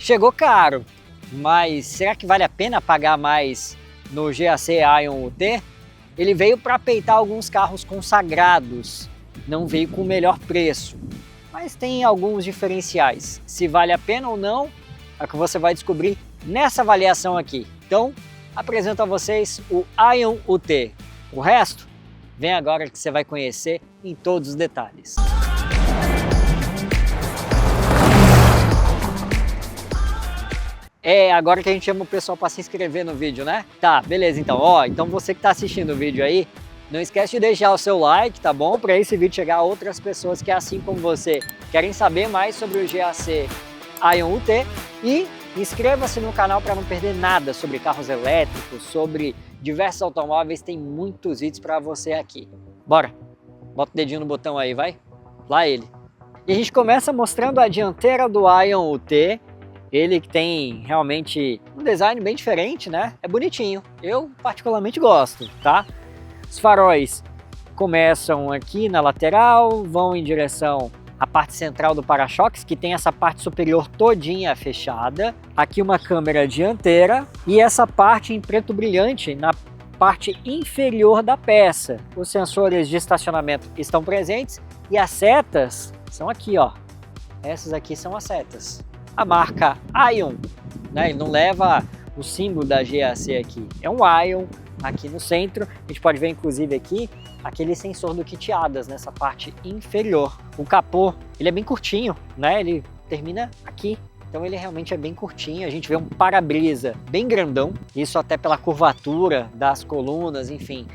Chegou caro, mas será que vale a pena pagar mais no GAC Ion UT? Ele veio para peitar alguns carros consagrados, não veio com o melhor preço, mas tem alguns diferenciais. Se vale a pena ou não, é o que você vai descobrir nessa avaliação aqui. Então, apresento a vocês o Ion UT. O resto, vem agora que você vai conhecer em todos os detalhes. É agora que a gente chama o pessoal para se inscrever no vídeo, né? Tá, beleza, então, então você que está assistindo o vídeo aí, não esquece de deixar o seu like, tá bom? Para esse vídeo chegar a outras pessoas que, assim como você, querem saber mais sobre o GAC Ion UT. E inscreva-se no canal para não perder nada sobre carros elétricos, sobre diversos automóveis, tem muitos vídeos para você aqui. Bora, bota o dedinho no botão aí, vai, lá ele. E a gente começa mostrando a dianteira do Ion UT, ele que tem realmente um design bem diferente, né? É bonitinho, eu particularmente gosto, tá? Os faróis começam aqui na lateral, vão em direção à parte central do para-choques, que tem essa parte superior todinha fechada. Aqui uma câmera dianteira e essa parte em preto brilhante na parte inferior da peça. Os sensores de estacionamento estão presentes e as setas são aqui, ó. Essas aqui são as setas. A marca Ion, né? Ele não leva o símbolo da GAC aqui, é um Ion aqui no centro. A gente pode ver inclusive aqui aquele sensor do kit ADAS nessa parte inferior. O capô, ele é bem curtinho, né? Ele termina aqui, então ele realmente é bem curtinho. A gente vê um para-brisa bem grandão, isso até pela curvatura das colunas, enfim,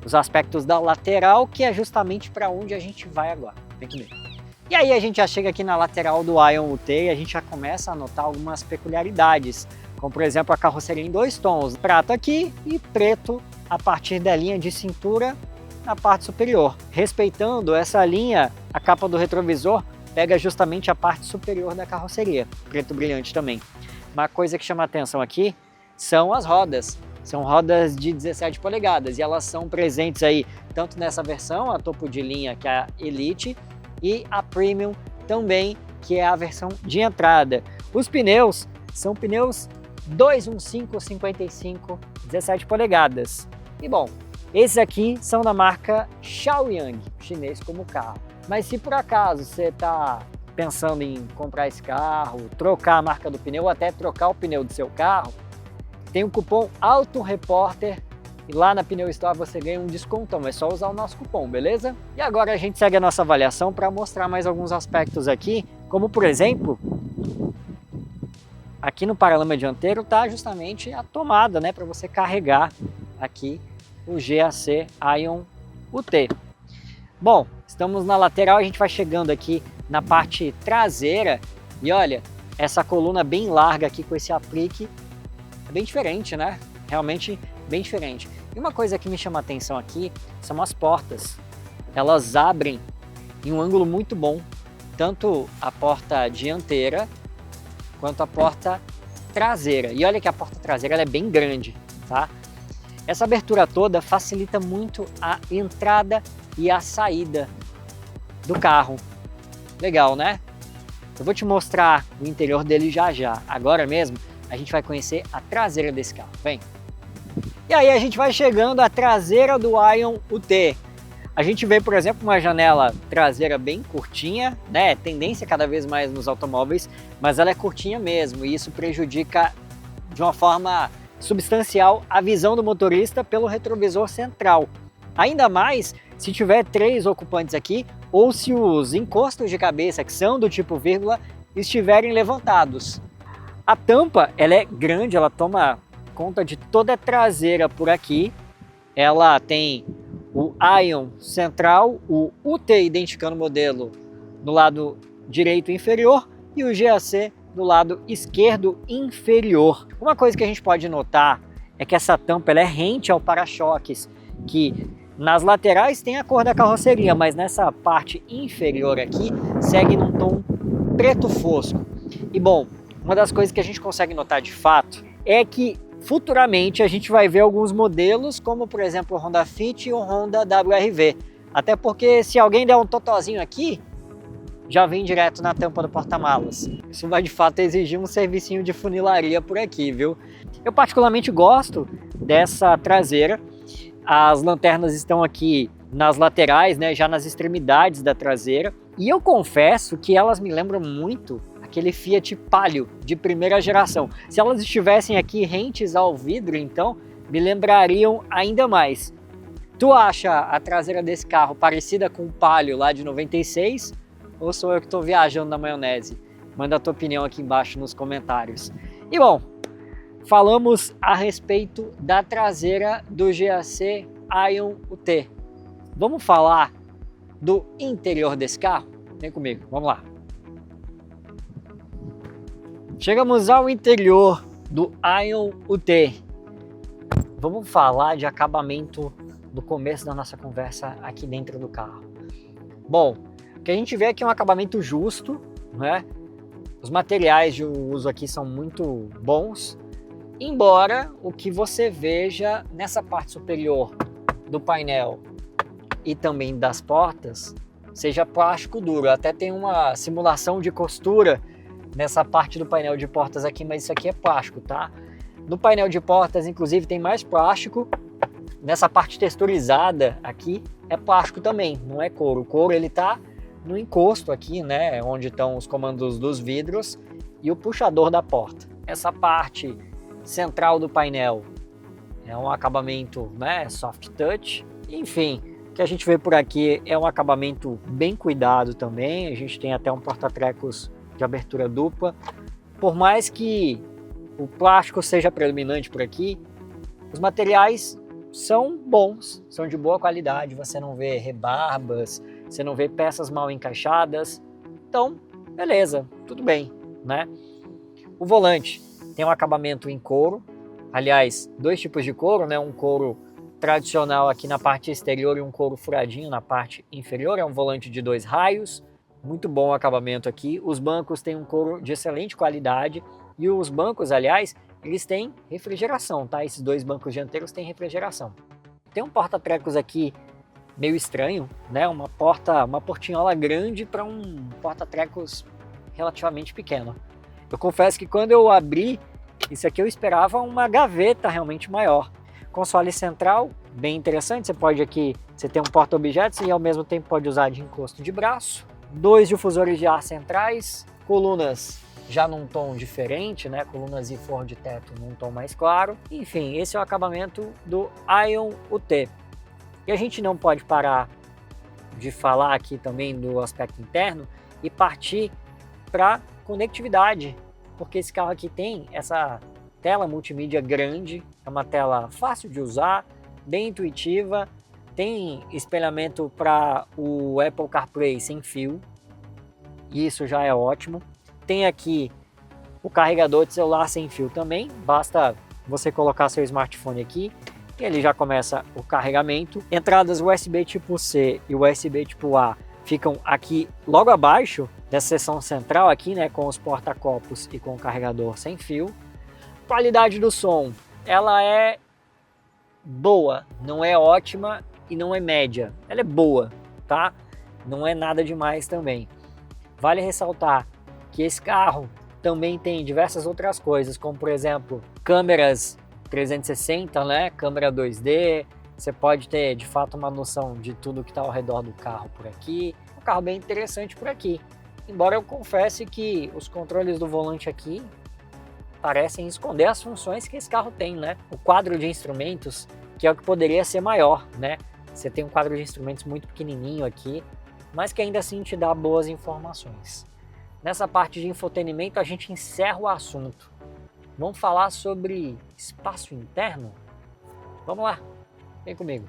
os aspectos da lateral, que é justamente para onde a gente vai agora. Tem que ver. E aí a gente já chega aqui na lateral do Ion UT e a gente já começa a notar algumas peculiaridades, como por exemplo a carroceria em dois tons, prata aqui e preto a partir da linha de cintura na parte superior. Respeitando essa linha, a capa do retrovisor pega justamente a parte superior da carroceria, preto brilhante também. Uma coisa que chama a atenção aqui são as rodas. São rodas de 17 polegadas e elas são presentes aí tanto nessa versão, a topo de linha, que é a Elite, e a Premium também, que é a versão de entrada. Os pneus são pneus 215/55, 17 polegadas. E bom, esses aqui são da marca Shaoyang, chinês como carro. Mas se por acaso você está pensando em comprar esse carro, trocar a marca do pneu ou até trocar o pneu do seu carro, tem o cupom AutoRepórter e lá na Pneu Store você ganha um descontão, é só usar o nosso cupom, beleza? E agora a gente segue a nossa avaliação para mostrar mais alguns aspectos aqui, como por exemplo, aqui no paralama dianteiro tá justamente a tomada, né, para você carregar aqui o GAC Ion UT. Bom, estamos na lateral, a gente vai chegando aqui na parte traseira e olha, essa coluna bem larga aqui com esse aplique é bem diferente, né? Realmente bem diferente. E uma coisa que me chama a atenção aqui são as portas. Elas abrem em um ângulo muito bom, tanto a porta dianteira quanto a porta traseira. E olha que a porta traseira ela é bem grande, tá? Essa abertura toda facilita muito a entrada e a saída do carro. Legal, né? Eu vou te mostrar o interior dele já já. Agora mesmo a gente vai conhecer a traseira desse carro. Vem! E aí a gente vai chegando à traseira do Ion UT. A gente vê, por exemplo, uma janela traseira bem curtinha, né? Tendência cada vez mais nos automóveis, mas ela é curtinha mesmo e isso prejudica de uma forma substancial a visão do motorista pelo retrovisor central. Ainda mais se tiver 3 ocupantes aqui ou se os encostos de cabeça, que são do tipo vírgula, estiverem levantados. A tampa ela é grande, ela toma conta de toda a traseira por aqui. Ela tem o Ion central, o UT identificando o modelo no lado direito inferior e o GAC do lado esquerdo inferior. Uma coisa que a gente pode notar é que essa tampa ela é rente ao para-choques, que nas laterais tem a cor da carroceria, mas nessa parte inferior aqui segue num tom preto fosco. E bom, uma das coisas que a gente consegue notar de fato é que futuramente a gente vai ver alguns modelos, como por exemplo o Honda Fit e o Honda WR-V. Até porque se alguém der um totozinho aqui, já vem direto na tampa do porta-malas. Isso vai de fato exigir um servicinho de funilaria por aqui, viu? Eu particularmente gosto dessa traseira. As lanternas estão aqui nas laterais, né, já nas extremidades da traseira. E eu confesso que elas me lembram muito aquele Fiat Palio de primeira geração. Se elas estivessem aqui rentes ao vidro, então, me lembrariam ainda mais. Tu acha a traseira desse carro parecida com o Palio lá de 96? Ou sou eu que estou viajando na maionese? Manda a tua opinião aqui embaixo nos comentários. E bom, falamos a respeito da traseira do GAC Aion UT. Vamos falar do interior desse carro? Vem comigo, vamos lá. Chegamos ao interior do Aion UT. Vamos falar de acabamento do começo da nossa conversa aqui dentro do carro. Bom, o que a gente vê aqui é um acabamento justo, né? Os materiais de uso aqui são muito bons, embora o que você veja nessa parte superior do painel e também das portas seja plástico duro. Até tem uma simulação de costura nessa parte do painel de portas aqui, mas isso aqui é plástico, tá? No painel de portas, inclusive, tem mais plástico. Nessa parte texturizada aqui é plástico também, não é couro. O couro ele tá no encosto aqui, né, onde estão os comandos dos vidros e o puxador da porta. Essa parte central do painel é um acabamento, né, soft touch. Enfim, o que a gente vê por aqui é um acabamento bem cuidado também. A gente tem até um porta-trecos de abertura dupla. Por mais que o plástico seja predominante por aqui, os materiais são bons, são de boa qualidade. Você não vê rebarbas, você não vê peças mal encaixadas. Então, beleza, tudo bem, né? O volante tem um acabamento em couro. Aliás, dois tipos de couro, né? Um couro tradicional aqui na parte exterior e um couro furadinho na parte inferior. É um volante de 2 raios, muito bom o acabamento aqui. Os bancos têm um couro de excelente qualidade e os bancos, aliás, eles têm refrigeração, tá? Esses dois bancos dianteiros têm refrigeração. Tem um porta-trecos aqui meio estranho, né? Uma portinhola grande para um porta-trecos relativamente pequeno. Eu confesso que quando eu abri isso aqui eu esperava uma gaveta realmente maior. Console central, bem interessante. Você tem um porta-objetos e ao mesmo tempo pode usar de encosto de braço. 2 difusores de ar centrais, colunas já num tom diferente, né? Colunas e forro de teto num tom mais claro. Enfim, esse é o acabamento do Aion UT. E a gente não pode parar de falar aqui também do aspecto interno e partir para conectividade, porque esse carro aqui tem essa tela multimídia grande, é uma tela fácil de usar, bem intuitiva, tem espelhamento para o Apple CarPlay sem fio, e isso já é ótimo. Tem aqui o carregador de celular sem fio também, basta você colocar seu smartphone aqui e ele já começa o carregamento. Entradas USB tipo C e USB tipo A ficam aqui logo abaixo dessa seção central aqui, né, com os porta-copos e com o carregador sem fio. Qualidade do som, ela é boa, não é ótima e não é média, ela é boa, tá? Não é nada demais também. Vale ressaltar que esse carro também tem diversas outras coisas, como por exemplo, câmeras 360, né? Câmera 2D, você pode ter de fato uma noção de tudo que está ao redor do carro por aqui. Um carro bem interessante por aqui, embora eu confesse que os controles do volante aqui parecem esconder as funções que esse carro tem, né? O quadro de instrumentos, que é o que poderia ser maior, né? Você tem um quadro de instrumentos muito pequenininho aqui, mas que ainda assim te dá boas informações. Nessa parte de infotenimento a gente encerra o assunto. Vamos falar sobre espaço interno? Vamos lá, vem comigo.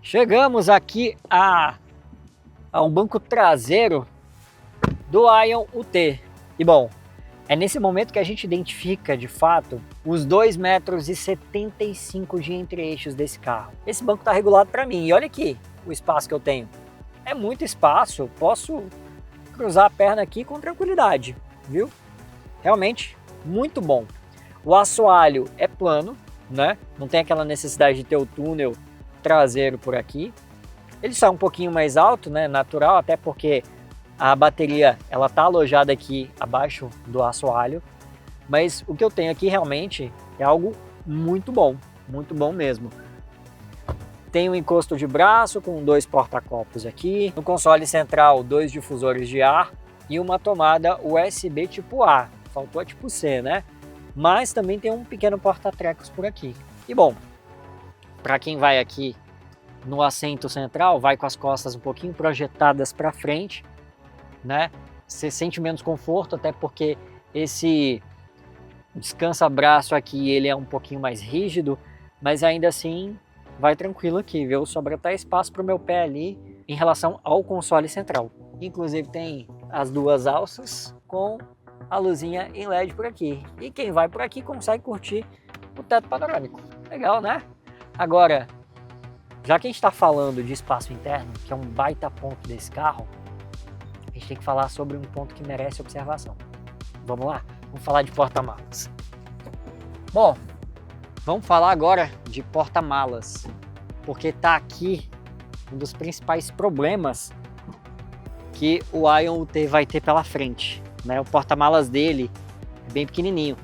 Chegamos aqui a um banco traseiro do Aion UT. E bom, é nesse momento que a gente identifica de fato os 2,75 metros de entre-eixos desse carro. Esse banco está regulado para mim e olha aqui o espaço que eu tenho. É muito espaço, posso cruzar a perna aqui com tranquilidade, viu? Realmente muito bom. O assoalho é plano, né? Não tem aquela necessidade de ter o túnel traseiro por aqui. Ele sai um pouquinho mais alto, né? Natural, até porque A bateria, ela tá alojada aqui abaixo do assoalho, mas o que eu tenho aqui realmente é algo muito bom mesmo. Tem um encosto de braço com 2 porta-copos aqui, no console central 2 difusores de ar e uma tomada USB tipo A, faltou a tipo C, né? Mas também tem um pequeno porta-trecos por aqui. E bom, para quem vai aqui no assento central, vai com as costas um pouquinho projetadas para frente, né? Você sente menos conforto, até porque esse descansa-braço aqui, ele é um pouquinho mais rígido, mas ainda assim vai tranquilo aqui, viu? Sobra até espaço para o meu pé ali em relação ao console central. Inclusive tem as 2 alças com a luzinha em LED por aqui. E quem vai por aqui consegue curtir o teto panorâmico. Legal, né? Agora, já que a gente está falando de espaço interno, que é um baita ponto desse carro, a gente tem que falar sobre um ponto que merece observação. Vamos lá? Vamos falar de porta-malas. Bom, vamos falar agora de porta-malas, porque tá aqui um dos principais problemas que o Ion UT vai ter pela frente, né? O porta-malas dele é bem pequenininho.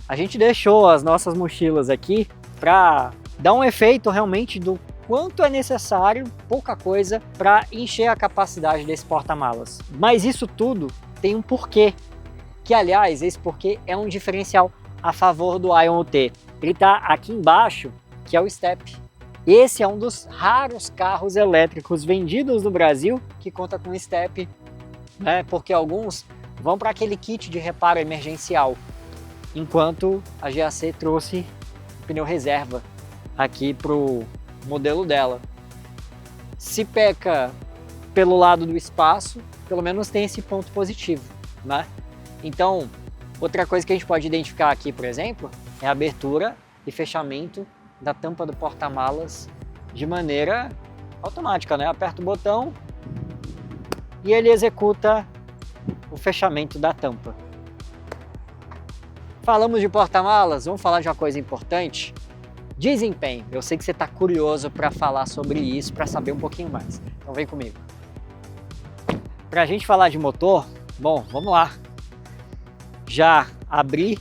A gente deixou as nossas mochilas aqui para dar um efeito realmente do quanto é necessário, pouca coisa, para encher a capacidade desse porta-malas. Mas isso tudo tem um porquê, que aliás, esse porquê é um diferencial a favor do Ion UT. Ele está aqui embaixo, que é o step. Esse é um dos raros carros elétricos vendidos no Brasil que conta com step, né? Porque alguns vão para aquele kit de reparo emergencial, enquanto a GAC trouxe pneu reserva aqui pro modelo dela. Se peca pelo lado do espaço, pelo menos tem esse ponto positivo, né? Então, outra coisa que a gente pode identificar aqui, por exemplo, é a abertura e fechamento da tampa do porta-malas de maneira automática, né? Aperta o botão e ele executa o fechamento da tampa. Falamos de porta-malas, vamos falar de uma coisa importante. Desempenho. Eu sei que você está curioso para falar sobre isso, para saber um pouquinho mais. Então vem comigo. Para a gente falar de motor, bom, vamos lá. Já abri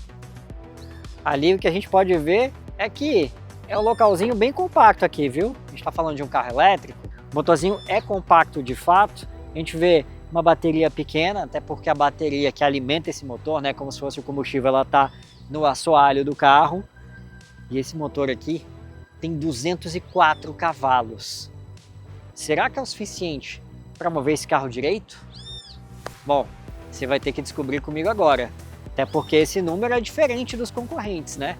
ali, o que a gente pode ver é que é um localzinho bem compacto aqui, viu? A gente está falando de um carro elétrico, o motorzinho é compacto de fato. A gente vê uma bateria pequena, até porque a bateria que alimenta esse motor, né, como se fosse o combustível, ela está no assoalho do carro. E esse motor aqui tem 204 cavalos. Será que é o suficiente para mover esse carro direito? Bom, você vai ter que descobrir comigo agora. Até porque esse número é diferente dos concorrentes, né?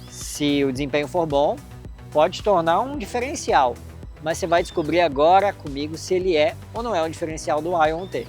Se o desempenho for bom, pode tornar um diferencial. Mas você vai descobrir agora comigo se ele é ou não é um diferencial do Ion UT.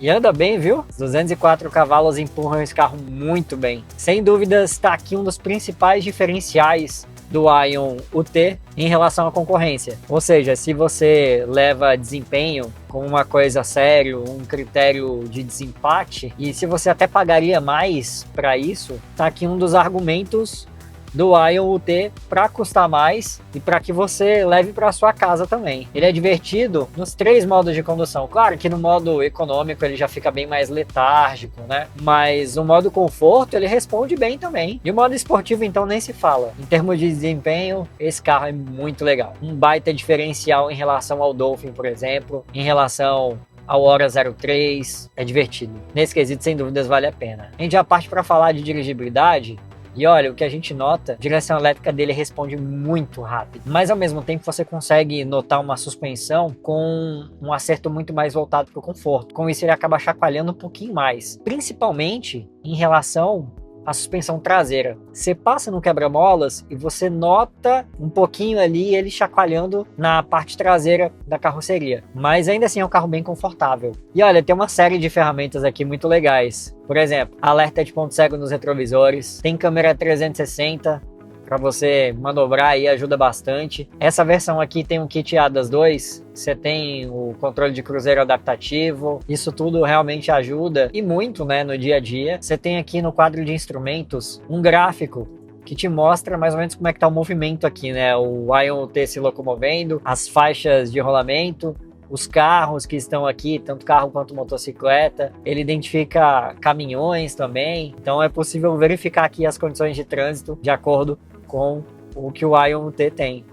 E anda bem, viu? Os 204 cavalos empurram esse carro muito bem. Sem dúvidas, está aqui um dos principais diferenciais do Ion UT em relação à concorrência. Ou seja, se você leva desempenho como uma coisa séria, um critério de desempate, e se você até pagaria mais para isso, tá aqui um dos argumentos do Ion UT para custar mais e para que você leve para sua casa também. Ele é divertido nos 3 modos de condução. Claro que no modo econômico ele já fica bem mais letárgico, né? Mas o modo conforto ele responde bem também. E o modo esportivo então nem se fala. Em termos de desempenho, esse carro é muito legal. Um baita diferencial em relação ao Dolphin, por exemplo, em relação ao Hora 03, é divertido. Nesse quesito, sem dúvidas, vale a pena. A gente já parte para falar de dirigibilidade. E olha, o que a gente nota, a direção elétrica dele responde muito rápido. Mas ao mesmo tempo você consegue notar uma suspensão com um acerto muito mais voltado para o conforto. Com isso ele acaba chacoalhando um pouquinho mais. Principalmente em relação à suspensão traseira. Você passa no quebra-molas e você nota um pouquinho ali ele chacoalhando na parte traseira da carroceria. Mas ainda assim é um carro bem confortável. E olha, tem uma série de ferramentas aqui muito legais. Por exemplo, alerta de ponto cego nos retrovisores, tem câmera 360 para você manobrar e ajuda bastante. Essa versão aqui tem um kit ADAS 2, você tem o controle de cruzeiro adaptativo, isso tudo realmente ajuda e muito, né, no dia a dia. Você tem aqui no quadro de instrumentos um gráfico que te mostra mais ou menos como é que tá o movimento aqui, né, o Ion UT se locomovendo, as faixas de rolamento, os carros que estão aqui, tanto carro quanto motocicleta. Ele identifica caminhões também. Então é possível verificar aqui as condições de trânsito de acordo com o que o ION-UT tem.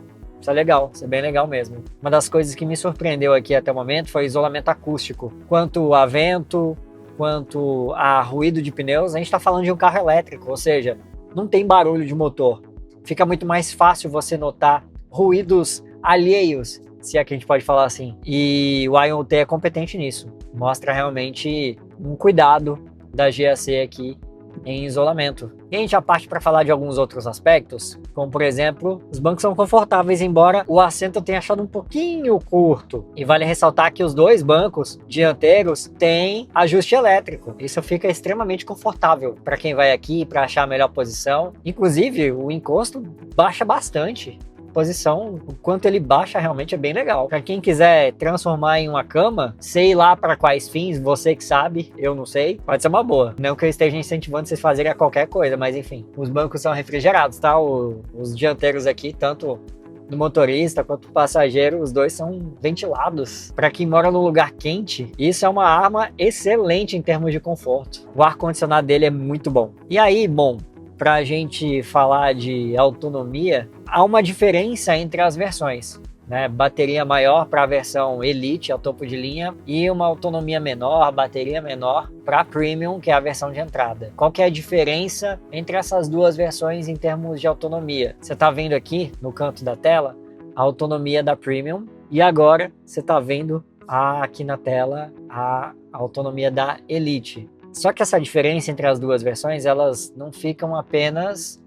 Isso é legal, isso é bem legal mesmo. Uma das coisas que me surpreendeu aqui até o momento foi o isolamento acústico. Quanto a vento, quanto a ruído de pneus, a gente está falando de um carro elétrico, ou seja, não tem barulho de motor. Fica muito mais fácil você notar ruídos alheios, se é que a gente pode falar assim. E o ION-UT é competente nisso. Mostra realmente um cuidado da GAC aqui em isolamento. E a gente já parte para falar de alguns outros aspectos, como por exemplo, os bancos são confortáveis, embora o assento eu tenha achado um pouquinho curto. E vale ressaltar que os dois bancos dianteiros têm ajuste elétrico. Isso fica extremamente confortável para quem vai aqui para achar a melhor posição. Inclusive, o encosto baixa bastante. Posição, o quanto ele baixa realmente é bem legal. Para quem quiser transformar em uma cama, sei lá para quais fins, você que sabe, eu não sei, pode ser uma boa. Não que eu esteja incentivando vocês a fazerem qualquer coisa, mas enfim, os bancos são refrigerados, tá? Os dianteiros aqui, tanto do motorista quanto do passageiro, os dois são ventilados. Para quem mora num lugar quente, isso é uma arma excelente em termos de conforto. O ar-condicionado dele é muito bom. E aí, bom, para a gente falar de autonomia, há uma diferença entre as versões, né? Bateria maior para a versão Elite, ao topo de linha, e uma autonomia menor, bateria menor para Premium, que é a versão de entrada. Qual que é a diferença entre essas duas versões em termos de autonomia? Você está vendo aqui no canto da tela a autonomia da Premium, e agora você está vendo aqui na tela a autonomia da Elite. Só que essa diferença entre as duas versões, elas não ficam apenas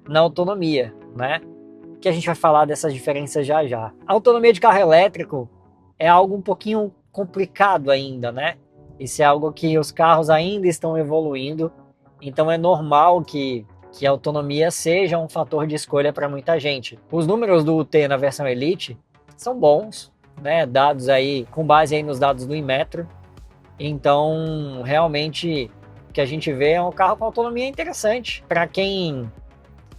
na autonomia, né? Que a gente vai falar dessas diferenças já já. A autonomia de carro elétrico é algo um pouquinho complicado ainda, né? Isso é algo que os carros ainda estão evoluindo, então é normal que a autonomia seja um fator de escolha para muita gente. Os números do UT na versão Elite são bons, né? Dados aí, com base aí nos dados do Inmetro. Então, realmente, o que a gente vê é um carro com autonomia interessante. Para quem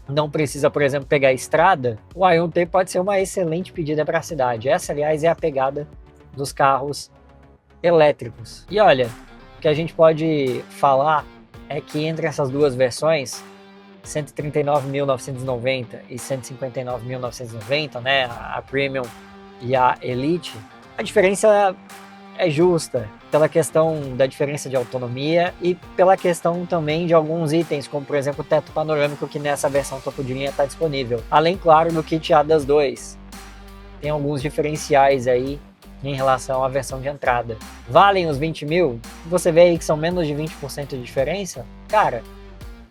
não precisa, por exemplo, pegar a estrada, o ION-UT pode ser uma excelente pedida para a cidade. Essa, aliás, é a pegada dos carros elétricos. E olha, o que a gente pode falar é que entre essas duas versões, 139.990 e 159.990, né, a Premium e a Elite, a diferença é justa pela questão da diferença de autonomia e pela questão também de alguns itens, como por exemplo o teto panorâmico, que nessa versão topo de linha está disponível. Além, claro, do kit ADAS 2. Tem alguns diferenciais aí em relação à versão de entrada. Valem os 20 mil? Você vê aí que são menos de 20% de diferença? Cara,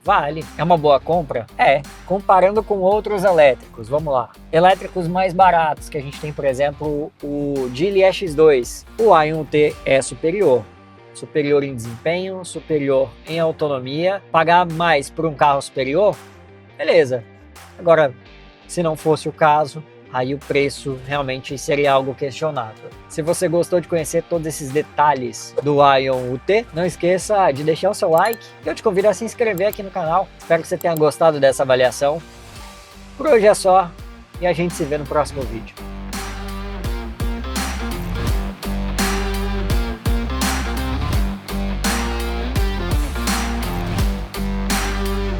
vale. É uma boa compra? É. Comparando com outros elétricos, vamos lá. Elétricos mais baratos, que a gente tem, por exemplo, o Geely X2. O ION-UT é superior. Superior em desempenho, superior em autonomia. Pagar mais por um carro superior? Beleza. Agora, se não fosse o caso, aí o preço realmente seria algo questionável. Se você gostou de conhecer todos esses detalhes do ION-UT, não esqueça de deixar o seu like e eu te convido a se inscrever aqui no canal. Espero que você tenha gostado dessa avaliação. Por hoje é só e a gente se vê no próximo vídeo.